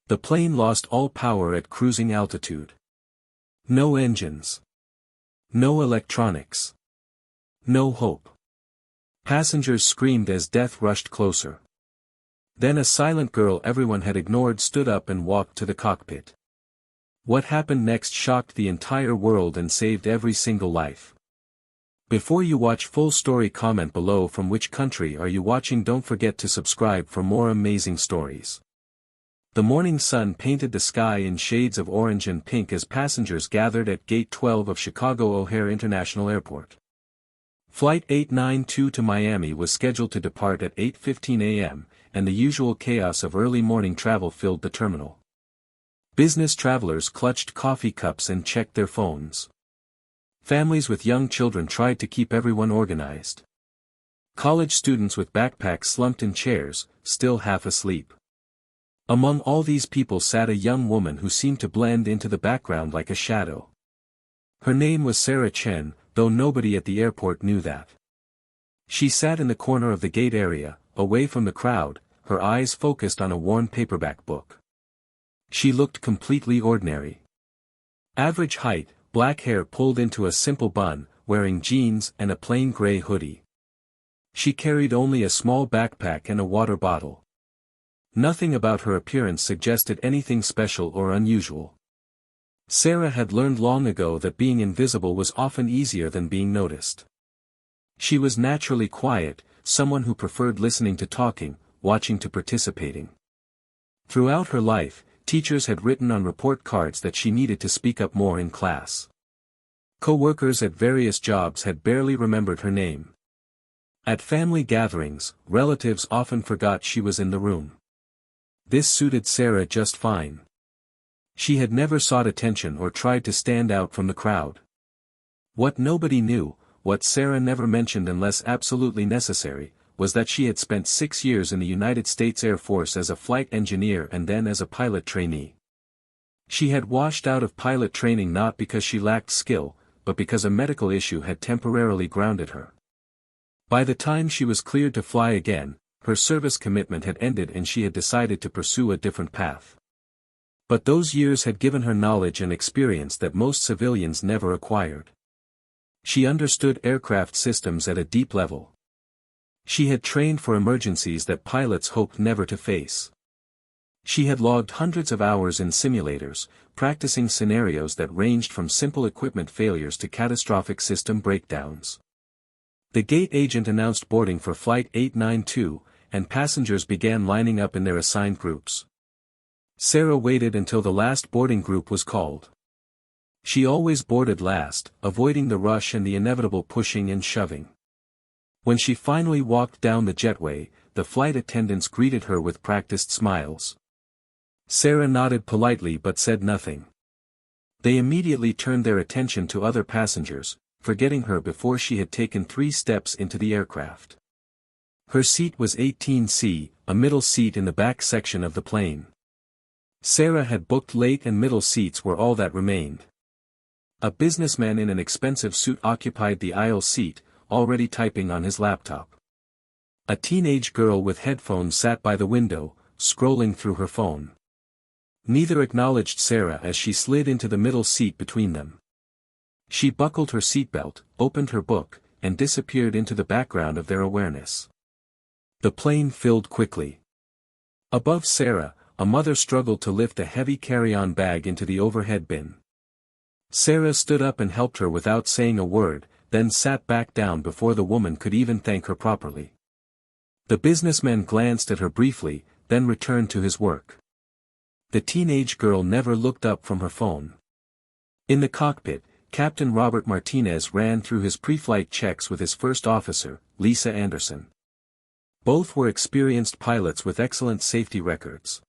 The plane lost all power at cruising altitude. No engines. No electronics. No hope. Passengers screamed as death rushed closer. Then a silent girl everyone had ignored stood up and walked to the cockpit. What happened next shocked the entire world and saved every single life. Before you watch full story, comment below from which country are you watching. Don't forget to subscribe for more amazing stories. The morning sun painted the sky in shades of orange and pink as passengers gathered at Gate 12 of Chicago O'Hare International Airport. Flight 892 to Miami was scheduled to depart at 8:15 a.m., and the usual chaos of early morning travel filled the terminal. Business travelers clutched coffee cups and checked their phones. Families with young children tried to keep everyone organized. College students with backpacks slumped in chairs, still half asleep. Among all these people sat a young woman who seemed to blend into the background like a shadow. Her name was Sarah Chen, though nobody at the airport knew that. She sat in the corner of the gate area, away from the crowd, her eyes focused on a worn paperback book. She looked completely ordinary. Average height, black hair pulled into a simple bun, wearing jeans and a plain gray hoodie. She carried only a small backpack and a water bottle. Nothing about her appearance suggested anything special or unusual. Sarah had learned long ago that being invisible was often easier than being noticed. She was naturally quiet, someone who preferred listening to talking, watching to participating. Throughout her life, teachers had written on report cards that she needed to speak up more in class. Co-workers at various jobs had barely remembered her name. At family gatherings, relatives often forgot she was in the room. This suited Sarah just fine. She had never sought attention or tried to stand out from the crowd. What nobody knew, what Sarah never mentioned unless absolutely necessary, was that she had spent 6 years in the United States Air Force as a flight engineer and then as a pilot trainee. She had washed out of pilot training not because she lacked skill, but because a medical issue had temporarily grounded her. By the time she was cleared to fly again, her service commitment had ended and she had decided to pursue a different path. But those years had given her knowledge and experience that most civilians never acquired. She understood aircraft systems at a deep level. She had trained for emergencies that pilots hoped never to face. She had logged hundreds of hours in simulators, practicing scenarios that ranged from simple equipment failures to catastrophic system breakdowns. The gate agent announced boarding for Flight 892, and passengers began lining up in their assigned groups. Sarah waited until the last boarding group was called. She always boarded last, avoiding the rush and the inevitable pushing and shoving. When she finally walked down the jetway, the flight attendants greeted her with practiced smiles. Sarah nodded politely but said nothing. They immediately turned their attention to other passengers, forgetting her before she had taken 3 steps into the aircraft. Her seat was 18C, a middle seat in the back section of the plane. Sarah had booked late and middle seats were all that remained. A businessman in an expensive suit occupied the aisle seat, already typing on his laptop. A teenage girl with headphones sat by the window, scrolling through her phone. Neither acknowledged Sarah as she slid into the middle seat between them. She buckled her seatbelt, opened her book, and disappeared into the background of their awareness. The plane filled quickly. Above Sarah, a mother struggled to lift a heavy carry-on bag into the overhead bin. Sarah stood up and helped her without saying a word, then sat back down before the woman could even thank her properly. The businessman glanced at her briefly, then returned to his work. The teenage girl never looked up from her phone. In the cockpit, Captain Robert Martinez ran through his pre-flight checks with his first officer, Lisa Anderson. Both were experienced pilots with excellent safety records.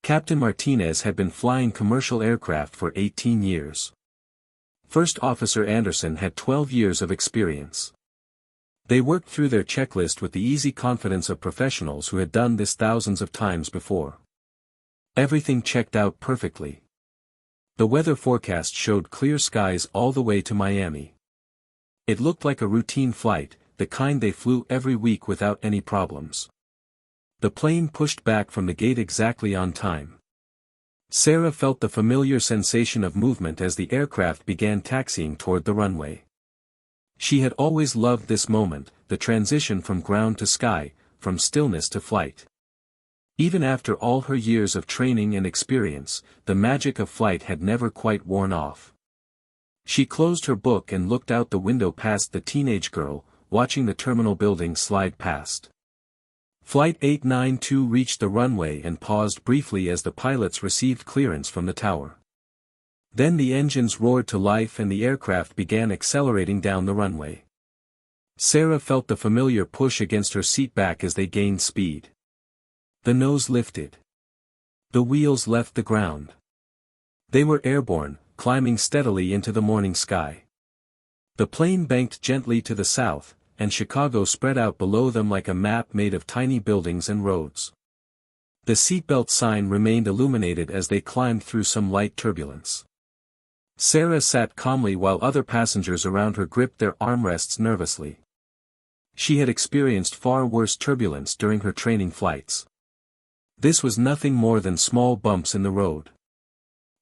Captain Martinez had been flying commercial aircraft for 18 years. First Officer Anderson had 12 years of experience. They worked through their checklist with the easy confidence of professionals who had done this thousands of times before. Everything checked out perfectly. The weather forecast showed clear skies all the way to Miami. It looked like a routine flight, the kind they flew every week without any problems. The plane pushed back from the gate exactly on time. Sarah felt the familiar sensation of movement as the aircraft began taxiing toward the runway. She had always loved this moment, the transition from ground to sky, from stillness to flight. Even after all her years of training and experience, the magic of flight had never quite worn off. She closed her book and looked out the window past the teenage girl, watching the terminal building slide past. Flight 892 reached the runway and paused briefly as the pilots received clearance from the tower. Then the engines roared to life and the aircraft began accelerating down the runway. Sarah felt the familiar push against her seat back as they gained speed. The nose lifted. The wheels left the ground. They were airborne, climbing steadily into the morning sky. The plane banked gently to the south, and Chicago spread out below them like a map made of tiny buildings and roads. The seatbelt sign remained illuminated as they climbed through some light turbulence. Sarah sat calmly while other passengers around her gripped their armrests nervously. She had experienced far worse turbulence during her training flights. This was nothing more than small bumps in the road.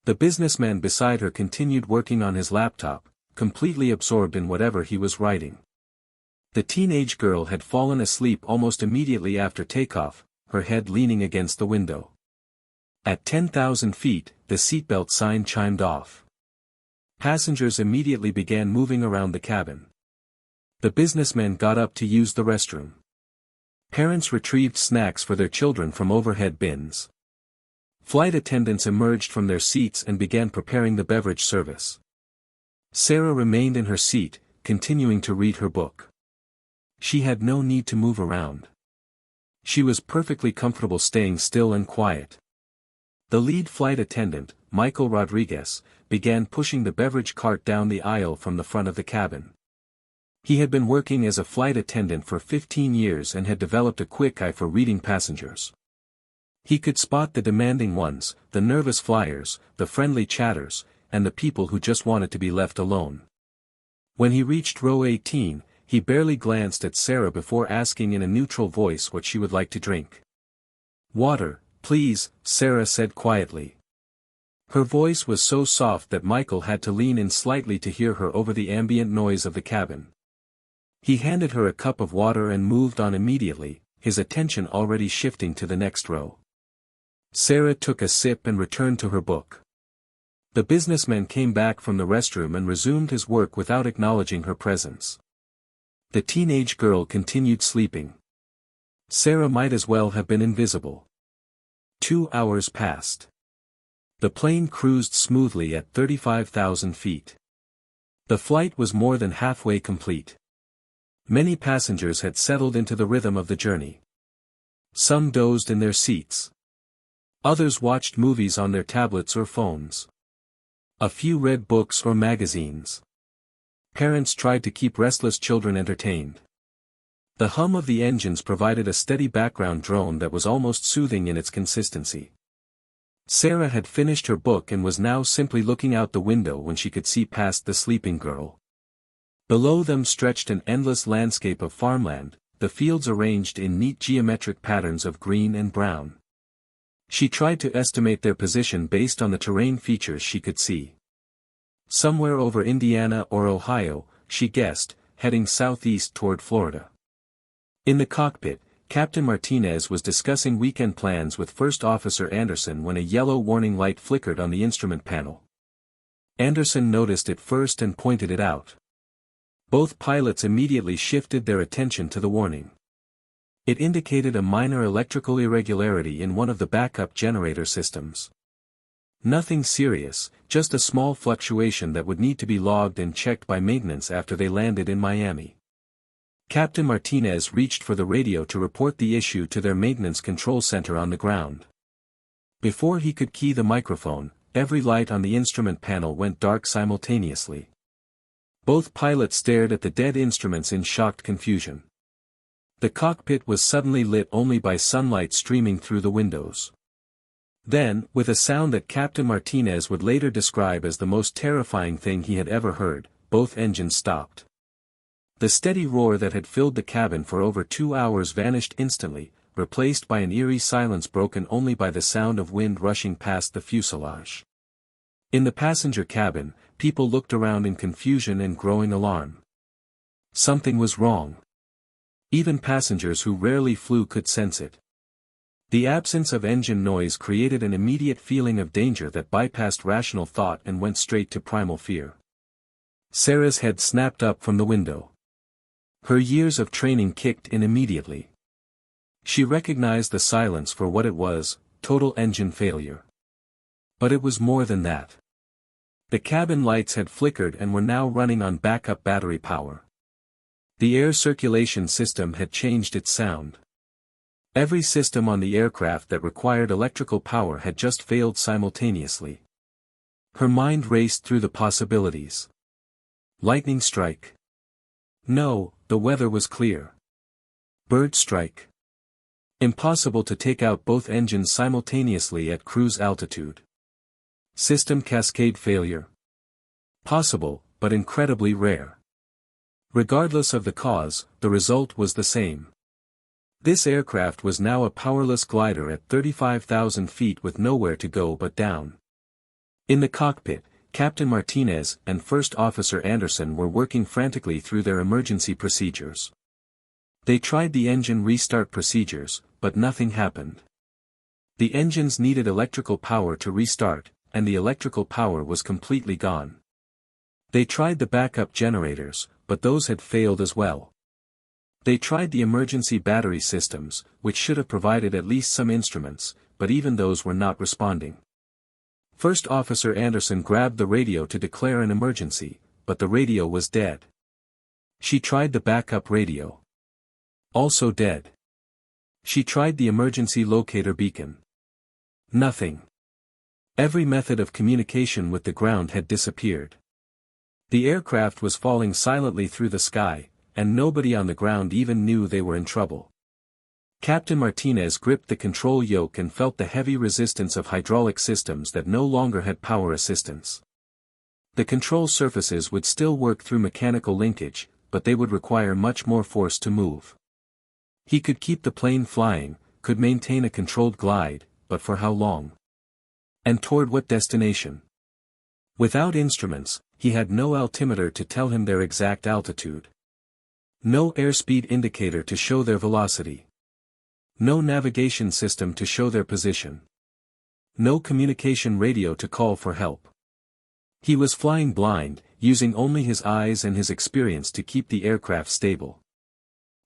The businessman beside her continued working on his laptop, completely absorbed in whatever he was writing. The teenage girl had fallen asleep almost immediately after takeoff, her head leaning against the window. At 10,000 feet, the seatbelt sign chimed off. Passengers immediately began moving around the cabin. The businessman got up to use the restroom. Parents retrieved snacks for their children from overhead bins. Flight attendants emerged from their seats and began preparing the beverage service. Sarah remained in her seat, continuing to read her book. She had no need to move around. She was perfectly comfortable staying still and quiet. The lead flight attendant, Michael Rodriguez, began pushing the beverage cart down the aisle from the front of the cabin. He had been working as a flight attendant for 15 years and had developed a quick eye for reading passengers. He could spot the demanding ones, the nervous flyers, the friendly chatters, and the people who just wanted to be left alone. When he reached row 18, he barely glanced at Sarah before asking in a neutral voice what she would like to drink. "Water, please," Sarah said quietly. Her voice was so soft that Michael had to lean in slightly to hear her over the ambient noise of the cabin. He handed her a cup of water and moved on immediately, his attention already shifting to the next row. Sarah took a sip and returned to her book. The businessman came back from the restroom and resumed his work without acknowledging her presence. The teenage girl continued sleeping. Sarah might as well have been invisible. 2 hours passed. The plane cruised smoothly at 35,000 feet. The flight was more than halfway complete. Many passengers had settled into the rhythm of the journey. Some dozed in their seats. Others watched movies on their tablets or phones. A few read books or magazines. Parents tried to keep restless children entertained. The hum of the engines provided a steady background drone that was almost soothing in its consistency. Sarah had finished her book and was now simply looking out the window when she could see past the sleeping girl. Below them stretched an endless landscape of farmland, the fields arranged in neat geometric patterns of green and brown. She tried to estimate their position based on the terrain features she could see. Somewhere over Indiana or Ohio, she guessed, heading southeast toward Florida. In the cockpit, Captain Martinez was discussing weekend plans with First Officer Anderson when a yellow warning light flickered on the instrument panel. Anderson noticed it first and pointed it out. Both pilots immediately shifted their attention to the warning. It indicated a minor electrical irregularity in one of the backup generator systems. Nothing serious, just a small fluctuation that would need to be logged and checked by maintenance after they landed in Miami. Captain Martinez reached for the radio to report the issue to their maintenance control center on the ground. Before he could key the microphone, every light on the instrument panel went dark simultaneously. Both pilots stared at the dead instruments in shocked confusion. The cockpit was suddenly lit only by sunlight streaming through the windows. Then, with a sound that Captain Martinez would later describe as the most terrifying thing he had ever heard, both engines stopped. The steady roar that had filled the cabin for over 2 hours vanished instantly, replaced by an eerie silence broken only by the sound of wind rushing past the fuselage. In the passenger cabin, people looked around in confusion and growing alarm. Something was wrong. Even passengers who rarely flew could sense it. The absence of engine noise created an immediate feeling of danger that bypassed rational thought and went straight to primal fear. Sarah's head snapped up from the window. Her years of training kicked in immediately. She recognized the silence for what it was, total engine failure. But it was more than that. The cabin lights had flickered and were now running on backup battery power. The air circulation system had changed its sound. Every system on the aircraft that required electrical power had just failed simultaneously. Her mind raced through the possibilities. Lightning strike. No, the weather was clear. Bird strike. Impossible to take out both engines simultaneously at cruise altitude. System cascade failure. Possible, but incredibly rare. Regardless of the cause, the result was the same. This aircraft was now a powerless glider at 35,000 feet with nowhere to go but down. In the cockpit, Captain Martinez and First Officer Anderson were working frantically through their emergency procedures. They tried the engine restart procedures, but nothing happened. The engines needed electrical power to restart, and the electrical power was completely gone. They tried the backup generators, but those had failed as well. They tried the emergency battery systems, which should have provided at least some instruments, but even those were not responding. First Officer Anderson grabbed the radio to declare an emergency, but the radio was dead. She tried the backup radio. Also dead. She tried the emergency locator beacon. Nothing. Every method of communication with the ground had disappeared. The aircraft was falling silently through the sky, and nobody on the ground even knew they were in trouble. Captain Martinez gripped the control yoke and felt the heavy resistance of hydraulic systems that no longer had power assistance. The control surfaces would still work through mechanical linkage, but they would require much more force to move. He could keep the plane flying, could maintain a controlled glide, but for how long? And toward what destination? Without instruments, he had no altimeter to tell him their exact altitude. No airspeed indicator to show their velocity. No navigation system to show their position. No communication radio to call for help. He was flying blind, using only his eyes and his experience to keep the aircraft stable.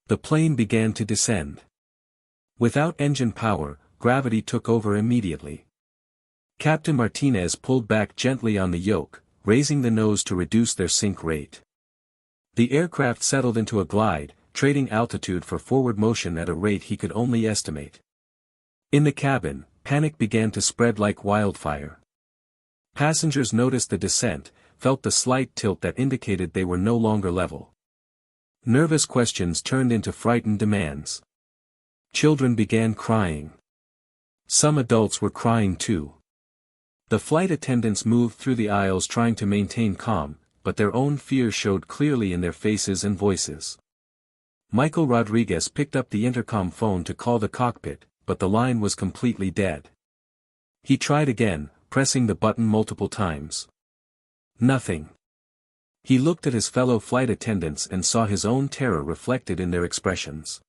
The plane began to descend. Without engine power, gravity took over immediately. Captain Martinez pulled back gently on the yoke, raising the nose to reduce their sink rate. The aircraft settled into a glide, trading altitude for forward motion at a rate he could only estimate. In the cabin, panic began to spread like wildfire. Passengers noticed the descent, felt the slight tilt that indicated they were no longer level. Nervous questions turned into frightened demands. Children began crying. Some adults were crying too. The flight attendants moved through the aisles trying to maintain calm, but their own fear showed clearly in their faces and voices. Michael Rodriguez picked up the intercom phone to call the cockpit, but the line was completely dead. He tried again, pressing the button multiple times. Nothing. He looked at his fellow flight attendants and saw his own terror reflected in their expressions.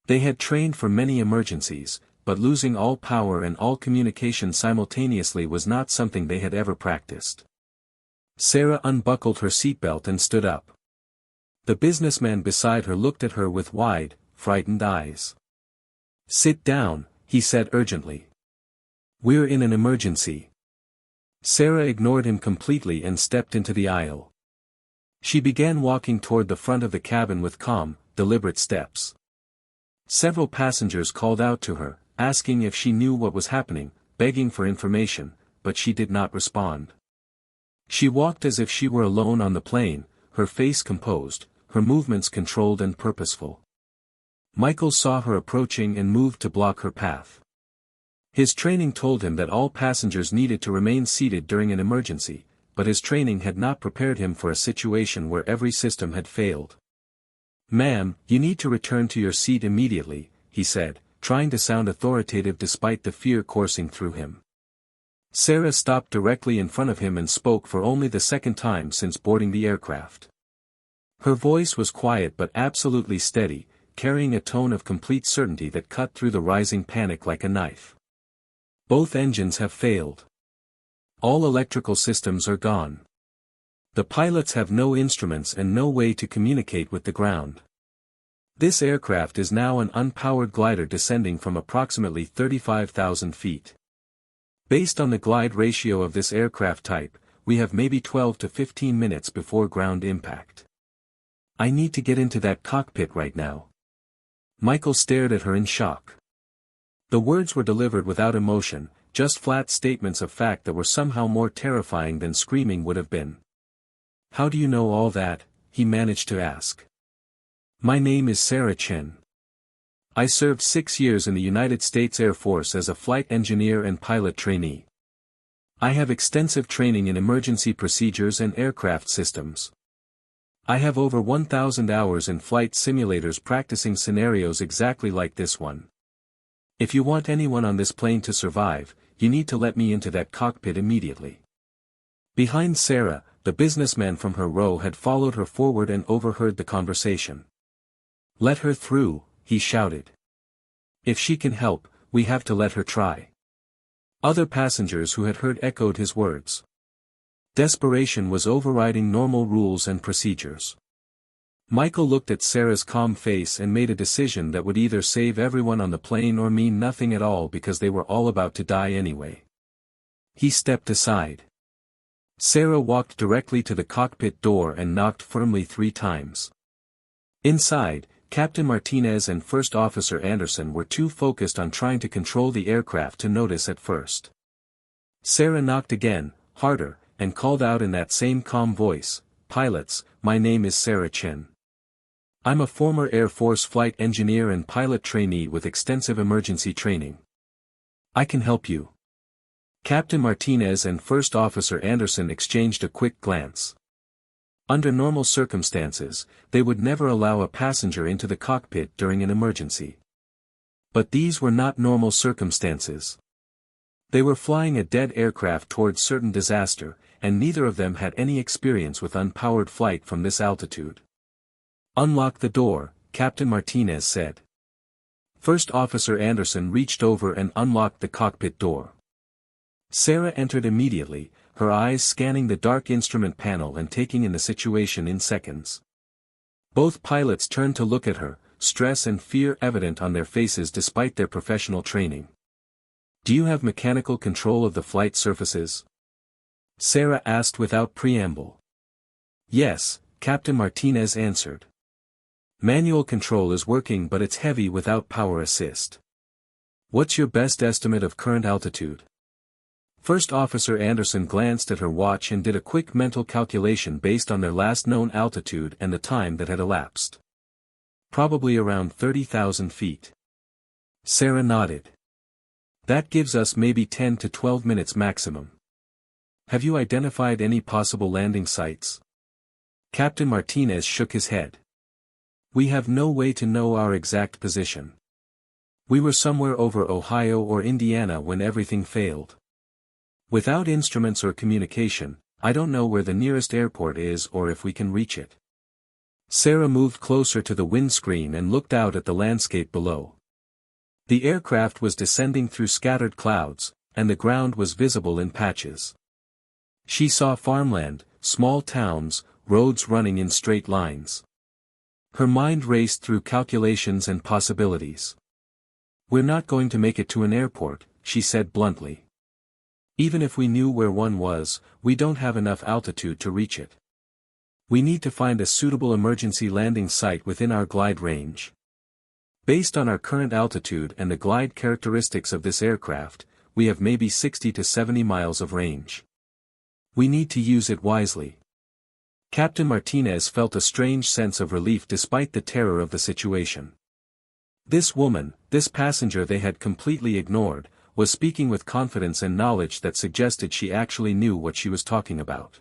They had trained for many emergencies, but losing all power and all communication simultaneously was not something they had ever practiced. Sarah unbuckled her seatbelt and stood up. The businessman beside her looked at her with wide, frightened eyes. "Sit down," he said urgently. "We're in an emergency." Sarah ignored him completely and stepped into the aisle. She began walking toward the front of the cabin with calm, deliberate steps. Several passengers called out to her, asking if she knew what was happening, begging for information, but she did not respond. She walked as if she were alone on the plane, her face composed, her movements controlled and purposeful. Michael saw her approaching and moved to block her path. His training told him that all passengers needed to remain seated during an emergency, but his training had not prepared him for a situation where every system had failed. "Ma'am, you need to return to your seat immediately," he said, trying to sound authoritative despite the fear coursing through him. Sarah stopped directly in front of him and spoke for only the second time since boarding the aircraft. Her voice was quiet but absolutely steady, carrying a tone of complete certainty that cut through the rising panic like a knife. Both engines have failed. All electrical systems are gone. The pilots have no instruments and no way to communicate with the ground. This aircraft is now an unpowered glider descending from approximately 35,000 feet. Based on the glide ratio of this aircraft type, we have maybe 12 to 15 minutes before ground impact. I need to get into that cockpit right now. Michael stared at her in shock. The words were delivered without emotion, just flat statements of fact that were somehow more terrifying than screaming would have been. "How do you know all that?" he managed to ask. "My name is Sarah Chen. I served 6 years in the United States Air Force as a flight engineer and pilot trainee. I have extensive training in emergency procedures and aircraft systems. I have over 1,000 hours in flight simulators practicing scenarios exactly like this one. If you want anyone on this plane to survive, you need to let me into that cockpit immediately." Behind Sarah, the businessman from her row had followed her forward and overheard the conversation. "Let her through," he shouted. "If she can help, we have to let her try." Other passengers who had heard echoed his words. Desperation was overriding normal rules and procedures. Michael looked at Sarah's calm face and made a decision that would either save everyone on the plane or mean nothing at all because they were all about to die anyway. He stepped aside. Sarah walked directly to the cockpit door and knocked firmly 3 times. Inside, Captain Martinez and First Officer Anderson were too focused on trying to control the aircraft to notice at first. Sarah knocked again, harder, and called out in that same calm voice, "Pilots, my name is Sarah Chen. I'm a former Air Force flight engineer and pilot trainee with extensive emergency training. I can help you." Captain Martinez and First Officer Anderson exchanged a quick glance. Under normal circumstances, they would never allow a passenger into the cockpit during an emergency. But these were not normal circumstances. They were flying a dead aircraft towards certain disaster, and neither of them had any experience with unpowered flight from this altitude. "Unlock the door," Captain Martinez said. First Officer Anderson reached over and unlocked the cockpit door. Sarah entered immediately, her eyes scanning the dark instrument panel and taking in the situation in seconds. Both pilots turned to look at her, stress and fear evident on their faces despite their professional training. "Do you have mechanical control of the flight surfaces?" Sarah asked without preamble. "Yes," Captain Martinez answered. "Manual control is working but it's heavy without power assist." "What's your best estimate of current altitude?" First Officer Anderson glanced at her watch and did a quick mental calculation based on their last known altitude and the time that had elapsed. "Probably around 30,000 feet." Sarah nodded. "That gives us maybe 10 to 12 minutes maximum. Have you identified any possible landing sites?" Captain Martinez shook his head. "We have no way to know our exact position. We were somewhere over Ohio or Indiana when everything failed. Without instruments or communication, I don't know where the nearest airport is or if we can reach it." Sarah moved closer to the windscreen and looked out at the landscape below. The aircraft was descending through scattered clouds, and the ground was visible in patches. She saw farmland, small towns, roads running in straight lines. Her mind raced through calculations and possibilities. "We're not going to make it to an airport," she said bluntly. "Even if we knew where one was, we don't have enough altitude to reach it. We need to find a suitable emergency landing site within our glide range. Based on our current altitude and the glide characteristics of this aircraft, we have maybe 60 to 70 miles of range. We need to use it wisely." Captain Martinez felt a strange sense of relief despite the terror of the situation. This woman, this passenger they had completely ignored, was speaking with confidence and knowledge that suggested she actually knew what she was talking about.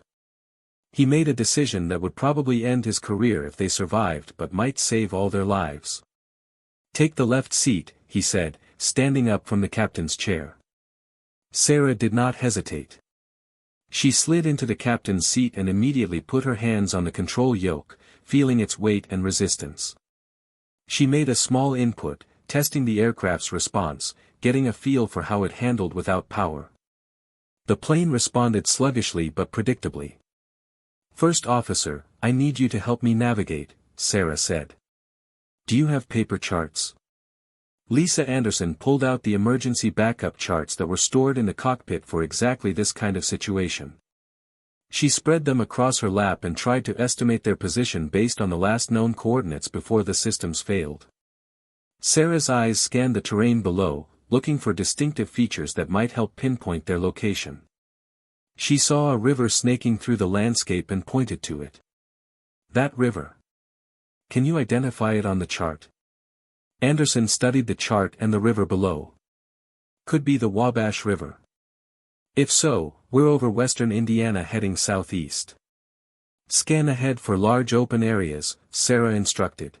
He made a decision that would probably end his career if they survived but might save all their lives. Take the left seat, he said, standing up from the captain's chair. Sarah did not hesitate. She slid into the captain's seat and immediately put her hands on the control yoke, feeling its weight and resistance. She made a small input, testing the aircraft's response, getting a feel for how it handled without power. The plane responded sluggishly but predictably. "First officer, I need you to help me navigate," Sarah said. "Do you have paper charts?" Lisa Anderson pulled out the emergency backup charts that were stored in the cockpit for exactly this kind of situation. She spread them across her lap and tried to estimate their position based on the last known coordinates before the systems failed. Sarah's eyes scanned the terrain below, looking for distinctive features that might help pinpoint their location. She saw a river snaking through the landscape and pointed to it. "That river. Can you identify it on the chart?" Anderson studied the chart and the river below. "Could be the Wabash River. If so, we're over western Indiana heading southeast." "Scan ahead for large open areas," Sarah instructed.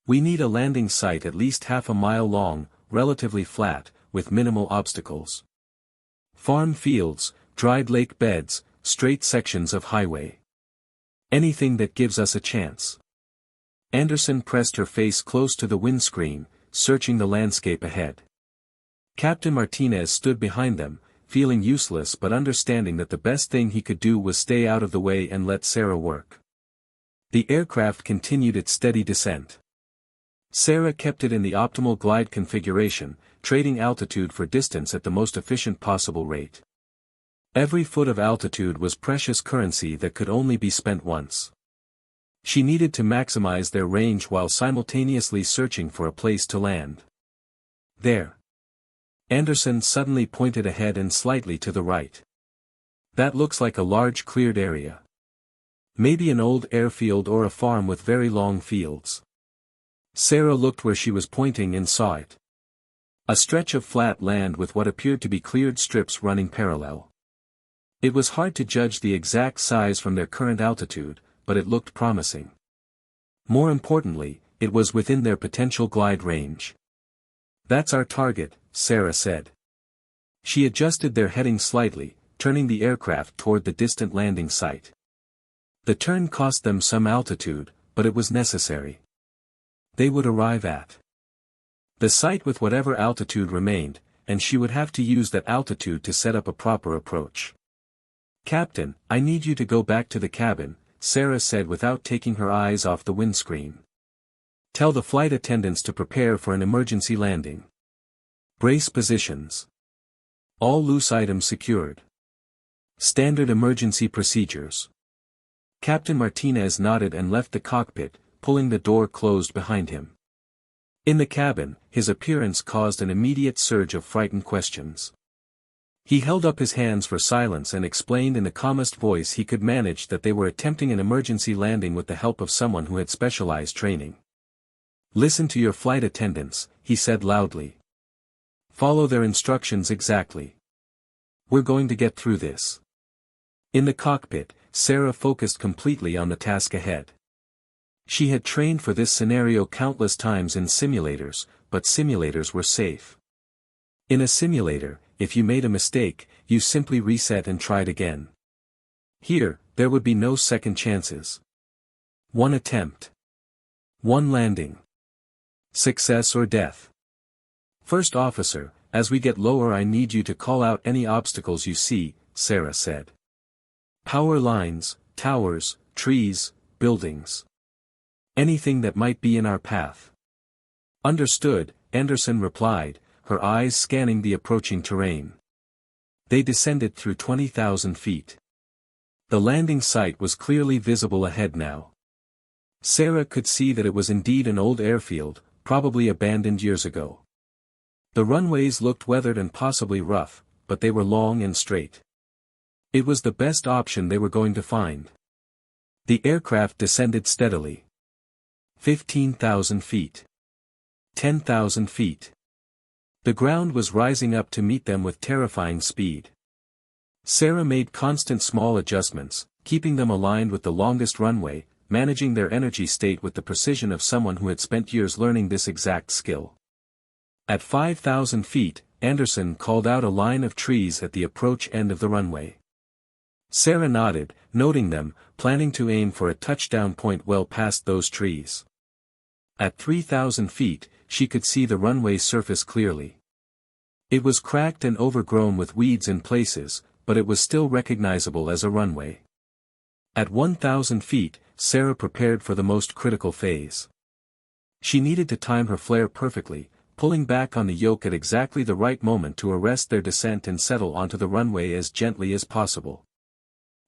"We need a landing site at least half a mile long, relatively flat, with minimal obstacles. Farm fields, dried lake beds, straight sections of highway. Anything that gives us a chance." Anderson pressed her face close to the windscreen, searching the landscape ahead. Captain Martinez stood behind them, feeling useless but understanding that the best thing he could do was stay out of the way and let Sarah work. The aircraft continued its steady descent. Sarah kept it in the optimal glide configuration, trading altitude for distance at the most efficient possible rate. Every foot of altitude was precious currency that could only be spent once. She needed to maximize their range while simultaneously searching for a place to land. "There." Anderson suddenly pointed ahead and slightly to the right. "That looks like a large cleared area. Maybe an old airfield or a farm with very long fields." Sarah looked where she was pointing and saw it. A stretch of flat land with what appeared to be cleared strips running parallel. It was hard to judge the exact size from their current altitude, but it looked promising. More importantly, it was within their potential glide range. "That's our target," Sarah said. She adjusted their heading slightly, turning the aircraft toward the distant landing site. The turn cost them some altitude, but it was necessary. They would arrive at the site with whatever altitude remained, and she would have to use that altitude to set up a proper approach. "Captain, I need you to go back to the cabin," Sarah said without taking her eyes off the windscreen. "Tell the flight attendants to prepare for an emergency landing. Brace positions. All loose items secured. Standard emergency procedures." Captain Martinez nodded and left the cockpit, pulling the door closed behind him. In the cabin, his appearance caused an immediate surge of frightened questions. He held up his hands for silence and explained in the calmest voice he could manage that they were attempting an emergency landing with the help of someone who had specialized training. "Listen to your flight attendants," he said loudly. "Follow their instructions exactly. We're going to get through this." In the cockpit, Sarah focused completely on the task ahead. She had trained for this scenario countless times in simulators, but simulators were safe. In a simulator, if you made a mistake, you simply reset and tried again. Here, there would be no second chances. One attempt. One landing. Success or death. "First officer, as we get lower I need you to call out any obstacles you see," Sarah said. "Power lines, towers, trees, buildings. Anything that might be in our path." "Understood," Anderson replied, her eyes scanning the approaching terrain. They descended through 20,000 feet. The landing site was clearly visible ahead now. Sarah could see that it was indeed an old airfield, probably abandoned years ago. The runways looked weathered and possibly rough, but they were long and straight. It was the best option they were going to find. The aircraft descended steadily. 15,000 feet. 10,000 feet. The ground was rising up to meet them with terrifying speed. Sarah made constant small adjustments, keeping them aligned with the longest runway, managing their energy state with the precision of someone who had spent years learning this exact skill. At 5,000 feet, Anderson called out a line of trees at the approach end of the runway. Sarah nodded, noting them, planning to aim for a touchdown point well past those trees. At 3,000 feet, she could see the runway surface clearly. It was cracked and overgrown with weeds in places, but it was still recognizable as a runway. At 1,000 feet, Sarah prepared for the most critical phase. She needed to time her flare perfectly, pulling back on the yoke at exactly the right moment to arrest their descent and settle onto the runway as gently as possible.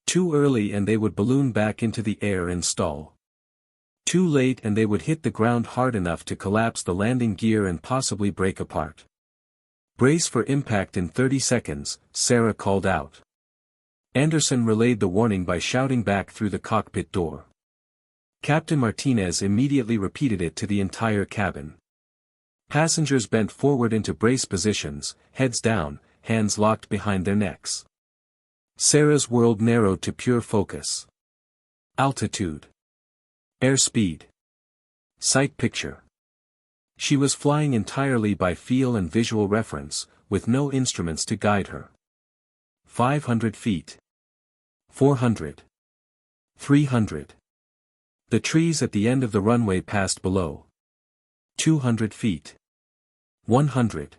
Too early and they would balloon back into the air and stall. Too late and they would hit the ground hard enough to collapse the landing gear and possibly break apart. "Brace for impact in 30 seconds, Sarah called out. Anderson relayed the warning by shouting back through the cockpit door. Captain Martinez immediately repeated it to the entire cabin. Passengers bent forward into brace positions, heads down, hands locked behind their necks. Sarah's world narrowed to pure focus. Altitude. Airspeed. Sight picture. She was flying entirely by feel and visual reference, with no instruments to guide her. 500 feet. 400. 300. The trees at the end of the runway passed below. 200 feet. 100.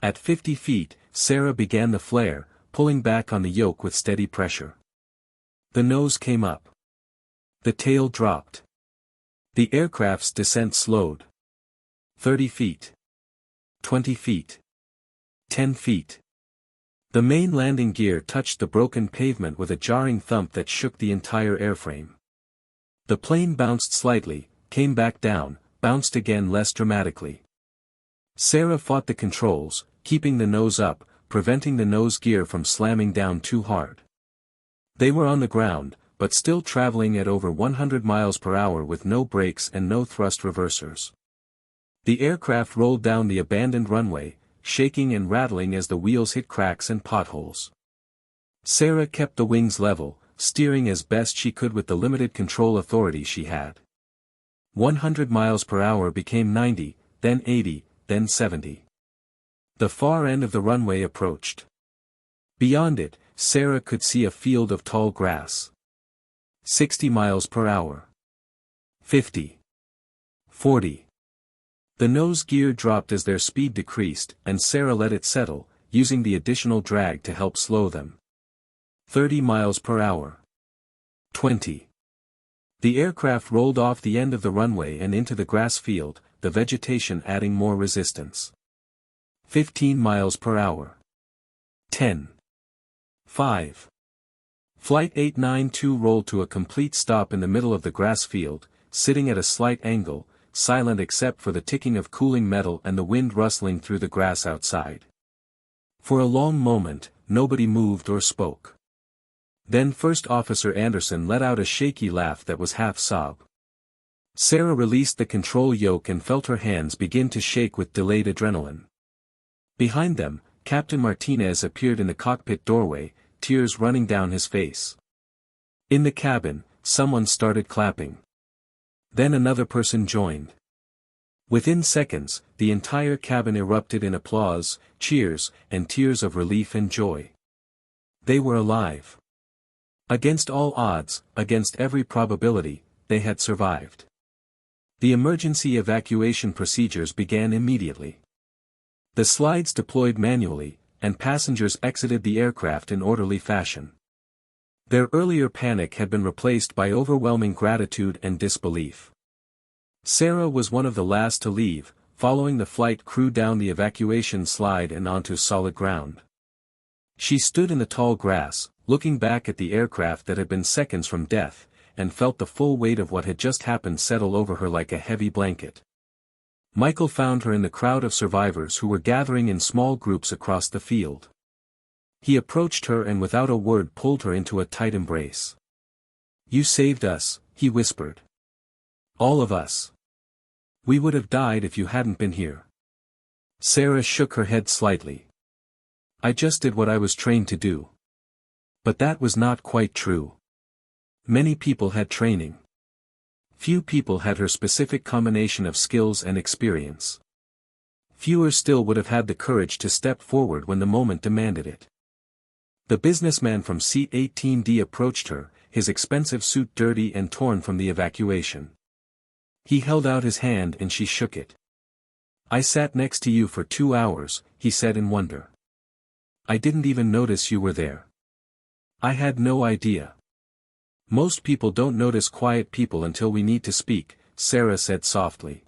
At 50 feet, Sarah began the flare, pulling back on the yoke with steady pressure. The nose came up. The tail dropped. The aircraft's descent slowed. 30 feet. 20 feet. 10 feet. The main landing gear touched the broken pavement with a jarring thump that shook the entire airframe. The plane bounced slightly, came back down, bounced again less dramatically. Sarah fought the controls, keeping the nose up, preventing the nose gear from slamming down too hard. They were on the ground, but still traveling at over 100 miles per hour with no brakes and no thrust reversers. The aircraft rolled down the abandoned runway, shaking and rattling as the wheels hit cracks and potholes. Sarah kept the wings level, steering as best she could with the limited control authority she had. 100 miles per hour became 90, then 80, then 70. The far end of the runway approached. Beyond it, Sarah could see a field of tall grass. 60 miles per hour. 50. 40. The nose gear dropped as their speed decreased, and Sarah let it settle, using the additional drag to help slow them. 30 miles per hour. 20. The aircraft rolled off the end of the runway and into the grass field, the vegetation adding more resistance. 15 miles per hour. 10. 5. Flight 892 rolled to a complete stop in the middle of the grass field, sitting at a slight angle, silent except for the ticking of cooling metal and the wind rustling through the grass outside. For a long moment, nobody moved or spoke. Then First Officer Anderson let out a shaky laugh that was half sob. Sarah released the control yoke and felt her hands begin to shake with delayed adrenaline. Behind them, Captain Martinez appeared in the cockpit doorway, tears running down his face. In the cabin, someone started clapping. Then another person joined. Within seconds, the entire cabin erupted in applause, cheers, and tears of relief and joy. They were alive. Against all odds, against every probability, they had survived. The emergency evacuation procedures began immediately. The slides deployed manually, and passengers exited the aircraft in orderly fashion. Their earlier panic had been replaced by overwhelming gratitude and disbelief. Sarah was one of the last to leave, following the flight crew down the evacuation slide and onto solid ground. She stood in the tall grass, looking back at the aircraft that had been seconds from death, and felt the full weight of what had just happened settle over her like a heavy blanket. Michael found her in the crowd of survivors who were gathering in small groups across the field. He approached her and without a word pulled her into a tight embrace. "You saved us," he whispered. "All of us. We would have died if you hadn't been here." Sarah shook her head slightly. "I just did what I was trained to do." But that was not quite true. Many people had training. Few people had her specific combination of skills and experience. Fewer still would have had the courage to step forward when the moment demanded it. The businessman from seat 18D approached her, his expensive suit dirty and torn from the evacuation. He held out his hand and she shook it. "I sat next to you for 2 hours," he said in wonder. "I didn't even notice you were there. I had no idea." "Most people don't notice quiet people until we need to speak," Sarah said softly.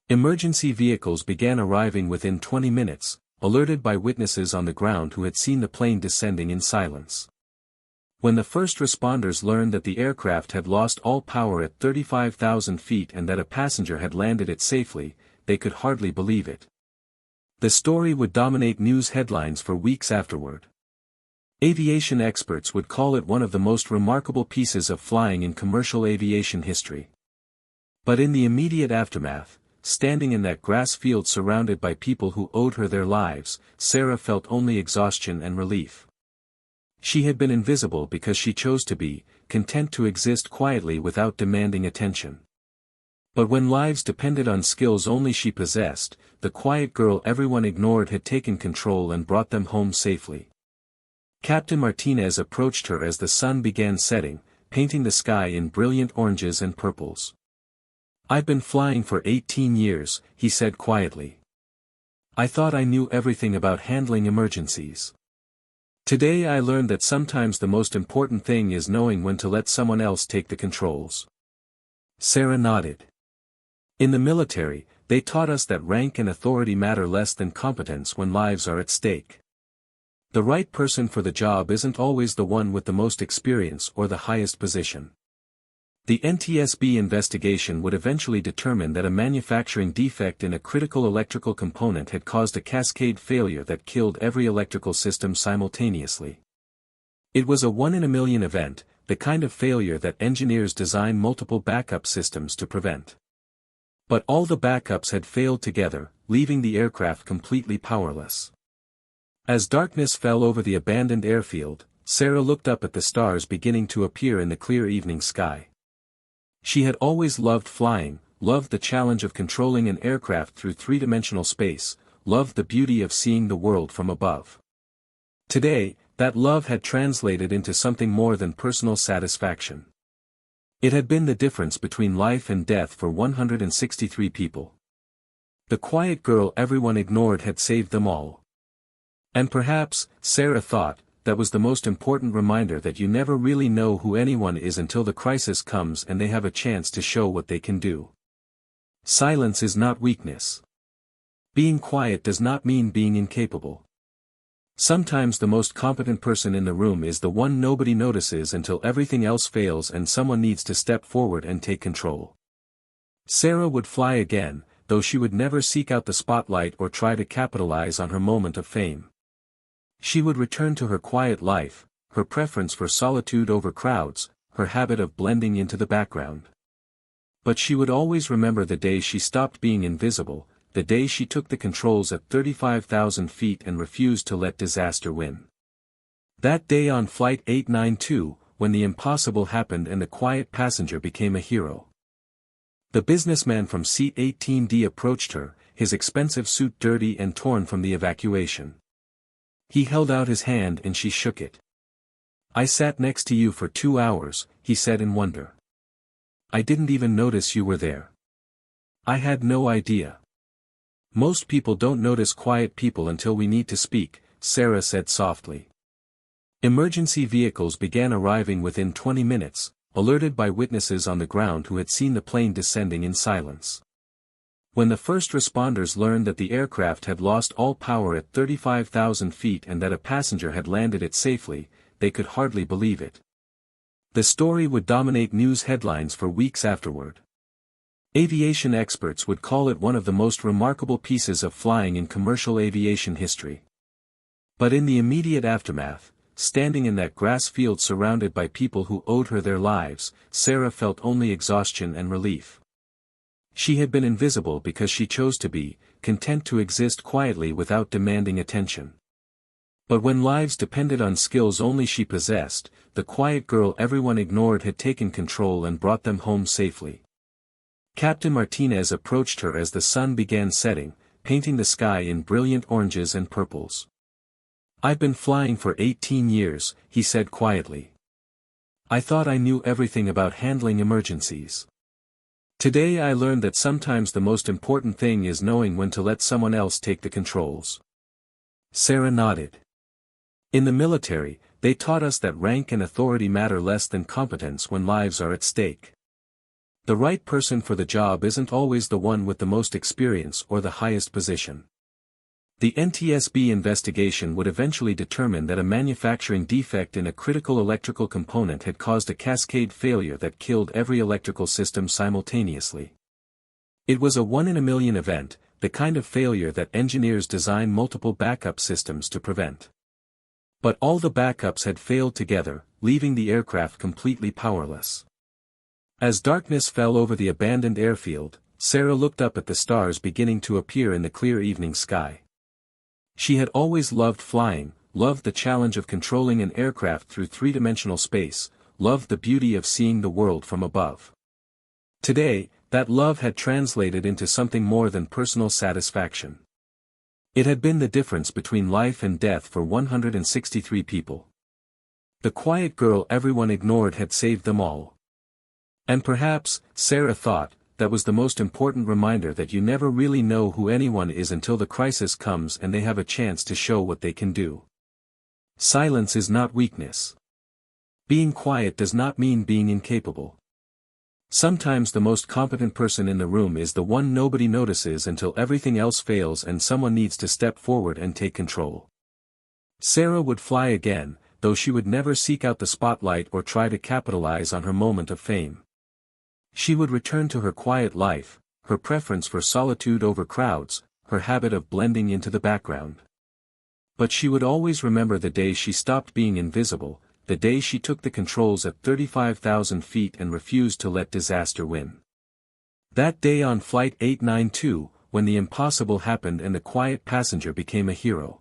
Emergency vehicles began arriving within 20 minutes, alerted by witnesses on the ground who had seen the plane descending in silence. When the first responders learned that the aircraft had lost all power at 35,000 feet and that a passenger had landed it safely, they could hardly believe it. The story would dominate news headlines for weeks afterward. Aviation experts would call it one of the most remarkable pieces of flying in commercial aviation history. But in the immediate aftermath, standing in that grass field surrounded by people who owed her their lives, Sarah felt only exhaustion and relief. She had been invisible because she chose to be, content to exist quietly without demanding attention. But when lives depended on skills only she possessed, the quiet girl everyone ignored had taken control and brought them home safely. Captain Martinez approached her as the sun began setting, painting the sky in brilliant oranges and purples. "I've been flying for 18 years, he said quietly. "I thought I knew everything about handling emergencies. Today I learned that sometimes the most important thing is knowing when to let someone else take the controls." Sarah nodded. "In the military, they taught us that rank and authority matter less than competence when lives are at stake. The right person for the job isn't always the one with the most experience or the highest position." The NTSB investigation would eventually determine that a manufacturing defect in a critical electrical component had caused a cascade failure that killed every electrical system simultaneously. It was a 1 in a million event, the kind of failure that engineers design multiple backup systems to prevent. But all the backups had failed together, leaving the aircraft completely powerless. As darkness fell over the abandoned airfield, Sarah looked up at the stars beginning to appear in the clear evening sky. She had always loved flying, loved the challenge of controlling an aircraft through three-dimensional space, loved the beauty of seeing the world from above. Today, that love had translated into something more than personal satisfaction. It had been the difference between life and death for 163 people. The quiet girl everyone ignored had saved them all. And perhaps, Sarah thought, that was the most important reminder that you never really know who anyone is until the crisis comes and they have a chance to show what they can do. Silence is not weakness. Being quiet does not mean being incapable. Sometimes the most competent person in the room is the one nobody notices until everything else fails and someone needs to step forward and take control. Sarah would fly again, though she would never seek out the spotlight or try to capitalize on her moment of fame. She would return to her quiet life, her preference for solitude over crowds, her habit of blending into the background. But she would always remember the day she stopped being invisible, the day she took the controls at 35,000 feet and refused to let disaster win. That day on Flight 892, when the impossible happened and the quiet passenger became a hero. The businessman from seat 18D approached her, his expensive suit dirty and torn from the evacuation. He held out his hand and she shook it. "I sat next to you for 2 hours, he said in wonder. "I didn't even notice you were there. I had no idea." "Most people don't notice quiet people until we need to speak," Sarah said softly. Emergency vehicles began arriving within 20 minutes, alerted by witnesses on the ground who had seen the plane descending in silence. When the first responders learned that the aircraft had lost all power at 35,000 feet and that a passenger had landed it safely, they could hardly believe it. The story would dominate news headlines for weeks afterward. Aviation experts would call it one of the most remarkable pieces of flying in commercial aviation history. But in the immediate aftermath, standing in that grass field surrounded by people who owed her their lives, Sarah felt only exhaustion and relief. She had been invisible because she chose to be, content to exist quietly without demanding attention. But when lives depended on skills only she possessed, the quiet girl everyone ignored had taken control and brought them home safely. Captain Martinez approached her as the sun began setting, painting the sky in brilliant oranges and purples. "I've been flying for 18 years, he said quietly. "I thought I knew everything about handling emergencies. Today I learned that sometimes the most important thing is knowing when to let someone else take the controls." Sarah nodded. "In the military, they taught us that rank and authority matter less than competence when lives are at stake. The right person for the job isn't always the one with the most experience or the highest position." The NTSB investigation would eventually determine that a manufacturing defect in a critical electrical component had caused a cascade failure that killed every electrical system simultaneously. It was a 1-in-a-million event, the kind of failure that engineers design multiple backup systems to prevent. But all the backups had failed together, leaving the aircraft completely powerless. As darkness fell over the abandoned airfield, Sarah looked up at the stars beginning to appear in the clear evening sky. She had always loved flying, loved the challenge of controlling an aircraft through three-dimensional space, loved the beauty of seeing the world from above. Today, that love had translated into something more than personal satisfaction. It had been the difference between life and death for 163 people. The quiet girl everyone ignored had saved them all. And perhaps, Sarah thought, that was the most important reminder that you never really know who anyone is until the crisis comes and they have a chance to show what they can do. Silence is not weakness. Being quiet does not mean being incapable. Sometimes the most competent person in the room is the one nobody notices until everything else fails and someone needs to step forward and take control. Sarah would fly again, though she would never seek out the spotlight or try to capitalize on her moment of fame. She would return to her quiet life, her preference for solitude over crowds, her habit of blending into the background. But she would always remember the day she stopped being invisible, the day she took the controls at 35,000 feet and refused to let disaster win. That day on Flight 892, when the impossible happened and the quiet passenger became a hero.